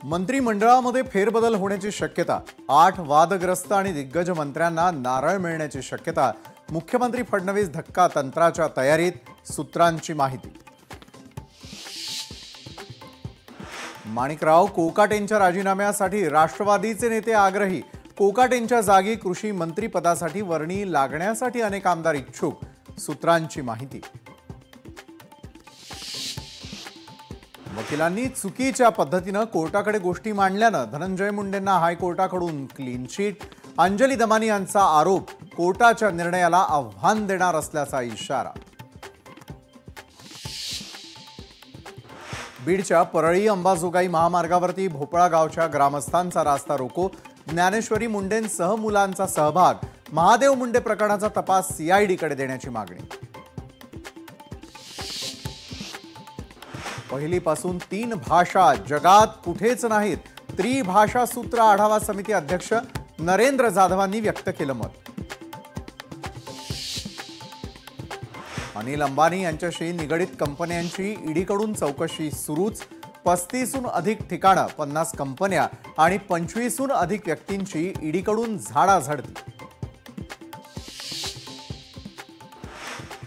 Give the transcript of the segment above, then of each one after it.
मंत्रिमंडळामध्ये फेरबदल होण्याची शक्यता, 8 वादग्रस्त आणि दिग्गज मंत्र्यांना नारळ मिळण्याची शक्यता, मुख्यमंत्री फडणवीस धक्का तंत्राच्या तयारीत, सूत्रांची माहिती। माणिकराव कोकाटेंच्या राजीनाम्यासाठी राष्ट्रवादीचे नेते आग्रही, कोकाटेंच्या जागी कृषी मंत्रिपदासाठी वर्णी लागण्यासाठी अनेक आमदार इच्छुक, सूत्रांची माहिती। वकिलांनी चुकीच्या पद्धतीने कोर्टाकडे गोष्टी मांडल्याने धनंजय मुंडेंना हायकोर्टाकडून क्लीन चिट, अंजली दमानी यांचा आरोप, कोर्टाच्या निर्णयाला आव्हान देणार असल्याचा इशारा। बीडच्या परळी अंबाजोगाई महामार्गावरती भोपळा गावच्या ग्रामस्थांचा रास्ता रोको, ज्ञानेश्वरी मुंडेंसह मुलांचा सहभाग, महादेव मुंडे प्रकरणाचा तपास सीआयडीकडे देण्याची मागणी। पहिलीपासून 3 भाषा जगात कुठेच नाहीत, त्रिभाषा सूत्र आढावा समिती अध्यक्ष नरेंद्र जाधवांनी व्यक्त केलं मत। अनिल अंबानी यांच्याशी निगडित कंपन्यांची ईडीकडून चौकशी सुरूच, 35हून अधिक ठिकाणं, 50 कंपन्या आणि 25हून अधिक व्यक्तींची ईडीकडून झाडाझडती।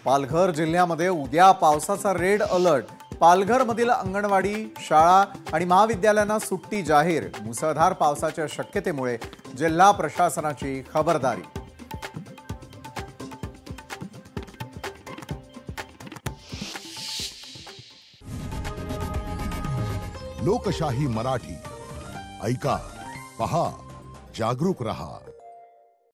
पालघर जिल्ह्यामध्ये उद्या पावसाचा रेड अलर्ट, पालघरमधील अंगणवाडी, शाळा आणि महाविद्यालयांना सुट्टी जाहीर, मुसळधार पावसाच्या शक्यतेमुळे जिल्हा प्रशासनाची खबरदारी। लोकशाही मराठी ऐका, पहा, जागरूक रहा।